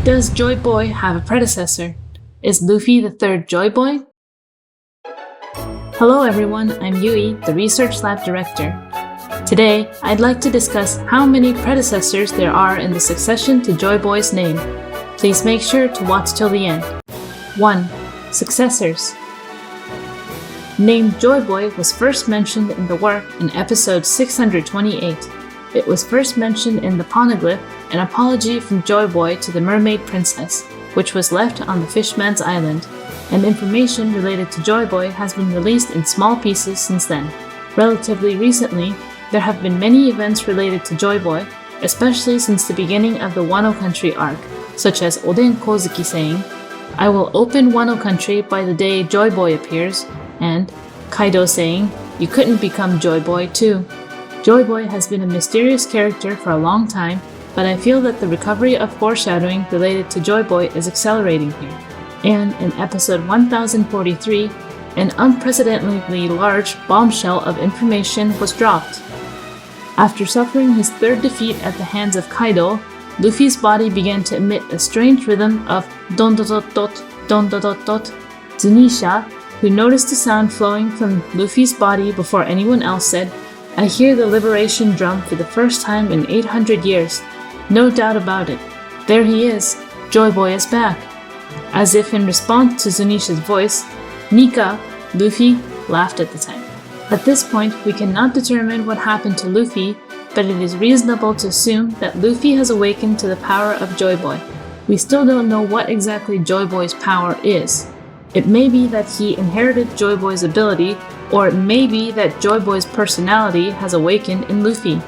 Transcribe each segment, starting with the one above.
Does Joy Boy have a predecessor? Is Luffy the third Joy Boy? Hello everyone, I'm Yui, the Research Lab Director. Today, I'd like to discuss how many predecessors there are in the succession to Joy Boy's name. Please make sure to watch till the end. 1. Successors. Name Joy Boy was first mentioned in the work in episode 628. It was first mentioned in the poneglyph, an apology from Joy Boy to the mermaid princess, which was left on the Fishman's Island, and information related to Joy Boy has been released in small pieces since then. Relatively recently, there have been many events related to Joy Boy, especially since the beginning of the Wano Country arc, such as Oden Kozuki saying, "I will open Wano Country by the day Joy Boy appears," and Kaido saying, "You couldn't become Joy Boy too." Joy Boy has been a mysterious character for a long time, but I feel that the recovery of foreshadowing related to Joy Boy is accelerating here. And in episode 1043, an unprecedentedly large bombshell of information was dropped. After suffering his third defeat at the hands of Kaido, Luffy's body began to emit a strange rhythm of don dot dot dot don dot dot dot. Shueisha, who noticed the sound flowing from Luffy's body before anyone else, said, "I hear the liberation drum for the first time in 800 years. No doubt about it. There he is. Joy Boy is back." As if in response to Zunisha's voice, Nika, Luffy, laughed at the time. At this point, we cannot determine what happened to Luffy, but it is reasonable to assume that Luffy has awakened to the power of Joy Boy. We still don't know what exactly Joy Boy's power is. It may be that he inherited Joy Boy's ability, or it may be that Joy Boy's personality has awakened in Luffy.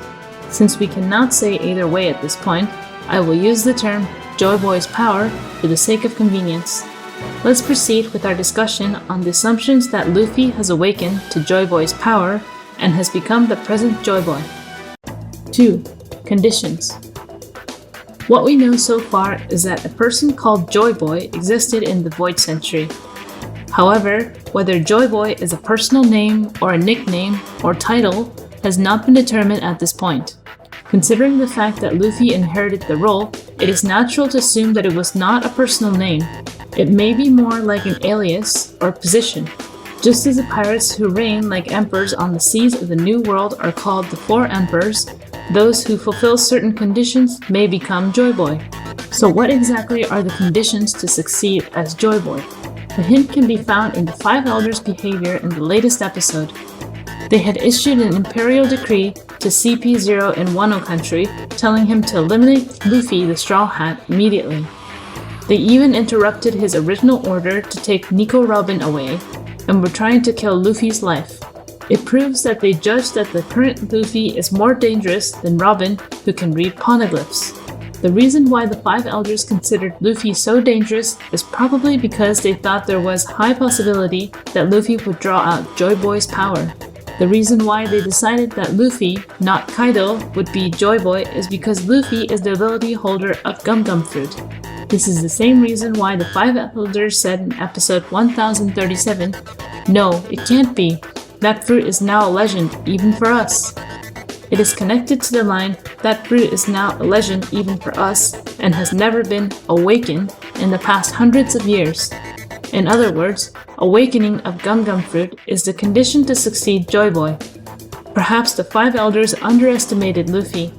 Since we cannot say either way at this point, I will use the term Joy Boy's power for the sake of convenience. Let's proceed with our discussion on the assumptions that Luffy has awakened to Joy Boy's power and has become the present Joy Boy. 2. Conditions. What we know so far is that a person called Joy Boy existed in the Void Century. However, whether Joy Boy is a personal name or a nickname or title has not been determined at this point. Considering the fact that Luffy inherited the role, it is natural to assume that it was not a personal name. It may be more like an alias or position. Just as the pirates who reign like emperors on the seas of the New World are called the Four Emperors, those who fulfill certain conditions may become Joy Boy. So what exactly are the conditions to succeed as Joy Boy? The hint can be found in the Five Elders' behavior in the latest episode. They had issued an imperial decree to CP0 in Wano Country, telling him to eliminate Luffy the Straw Hat immediately. They even interrupted his original order to take Nico Robin away, and were trying to kill Luffy's life. It proves that they judged that the current Luffy is more dangerous than Robin, who can read poneglyphs. The reason why the Five Elders considered Luffy so dangerous is probably because they thought there was high possibility that Luffy would draw out Joy Boy's power. The reason why they decided that Luffy, not Kaido, would be Joy Boy is because Luffy is the ability holder of Gum Gum Fruit. This is the same reason why the Five Elders said in episode 1037, "No, it can't be. That fruit is now a legend, even for us." It is connected to the line, "That fruit is now a legend even for us, and has never been awakened in the past hundreds of years." In other words, awakening of Gum Gum Fruit is the condition to succeed Joy Boy. Perhaps the Five Elders underestimated Luffy.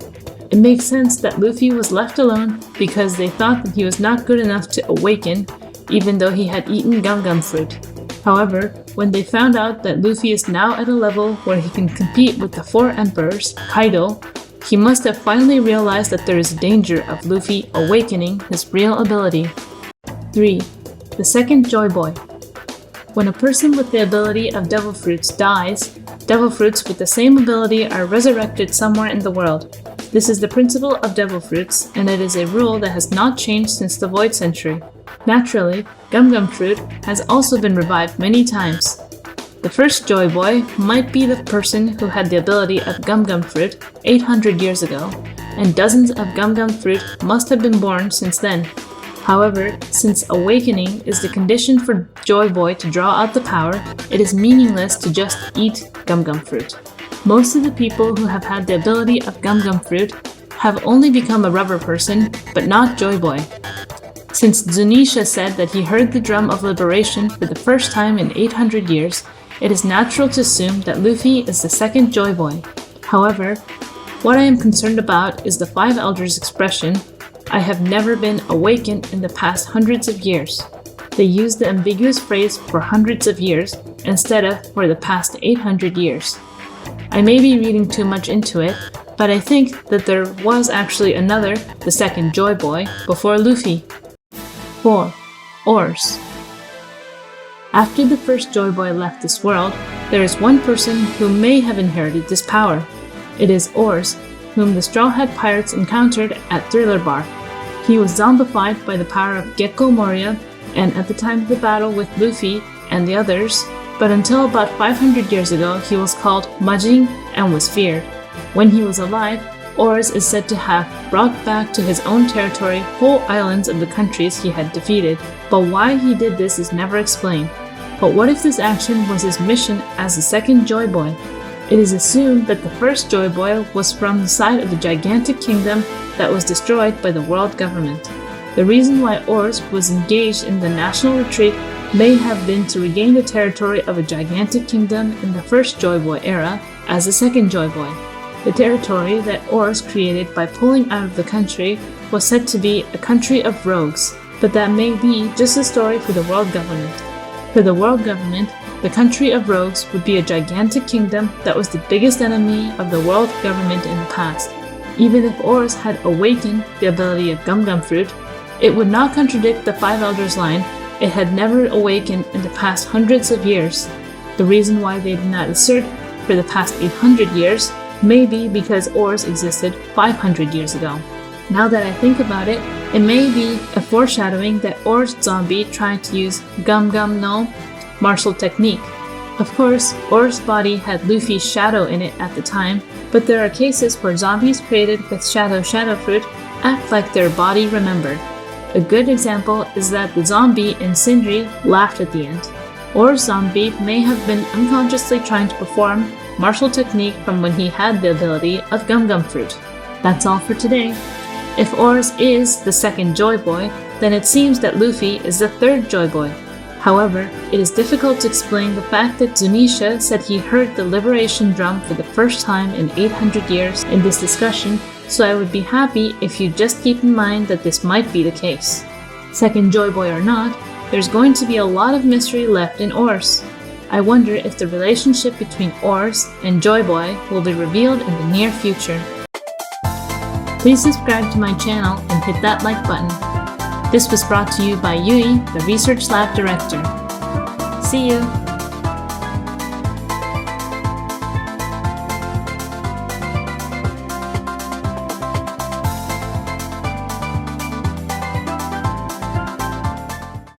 It makes sense that Luffy was left alone because they thought that he was not good enough to awaken, even though he had eaten Gum Gum Fruit. However, when they found out that Luffy is now at a level where he can compete with the Four Emperors, Kaido, he must have finally realized that there is danger of Luffy awakening his real ability. 3. The second Joy Boy. When a person with the ability of Devil Fruits dies, Devil Fruits with the same ability are resurrected somewhere in the world. This is the principle of Devil Fruits, and it is a rule that has not changed since the Void Century. Naturally, Gum Gum Fruit has also been revived many times. The first Joy Boy might be the person who had the ability of Gum Gum Fruit 800 years ago, and dozens of Gum Gum Fruit must have been born since then. However, since awakening is the condition for Joy Boy to draw out the power, it is meaningless to just eat Gum Gum Fruit. Most of the people who have had the ability of Gum Gum Fruit have only become a rubber person, but not Joy Boy. Since Zunisha said that he heard the drum of liberation for the first time in 800 years, it is natural to assume that Luffy is the second Joy Boy. However, what I am concerned about is the Five Elders expression, "I have never been awakened in the past hundreds of years." They use the ambiguous phrase for hundreds of years instead of for the past 800 years. I may be reading too much into it, but I think that there was actually another, the second Joy Boy, before Luffy. 4. Oars. After the first Joy Boy left this world, there is one person who may have inherited this power. It is Oars, whom the Straw Hat Pirates encountered at Thriller Bar. He was zombified by the power of Gecko Moria, and at the time of the battle with Luffy and the others, but until about 500 years ago he was called Majin and was feared. When he was alive, Oars is said to have brought back to his own territory whole islands of the countries he had defeated, but why he did this is never explained. But what if this action was his mission as the second Joy Boy? It is assumed that the first Joy Boy was from the side of the gigantic kingdom that was destroyed by the world government. The reason why Oars was engaged in the national retreat may have been to regain the territory of a gigantic kingdom in the first Joy Boy era as the second Joy Boy. The territory that Oars created by pulling out of the country was said to be a country of rogues, but that may be just a story for the world government. For the world government, the country of rogues would be a gigantic kingdom that was the biggest enemy of the world government in the past. Even if Oars had awakened the ability of Gum Gum Fruit, it would not contradict the Five Elders line, "It had never awakened in the past hundreds of years." The reason why they did not assert for the past 800 years may be because Oars existed 500 years ago. Now that I think about it, it may be a foreshadowing that Oars zombie tried to use Gum Gum no martial technique. Of course, Oars' body had Luffy's shadow in it at the time, but there are cases where zombies created with Shadow Fruit act like their body remembered. A good example is that the zombie in Sindri laughed at the end. Oars' zombie may have been unconsciously trying to perform martial technique from when he had the ability of Gum Gum Fruit. That's all for today. If Oars is the second Joy Boy, then it seems that Luffy is the third Joy Boy. However, it is difficult to explain the fact that Zunisha said he heard the liberation drum for the first time in 800 years in this discussion, so I would be happy if you just keep in mind that this might be the case. Second Joy Boy or not, there's going to be a lot of mystery left in Oars. I wonder if the relationship between Oars and Joy Boy will be revealed in the near future. Please subscribe to my channel and hit that like button. This was brought to you by Yui, the Research Lab Director. See you!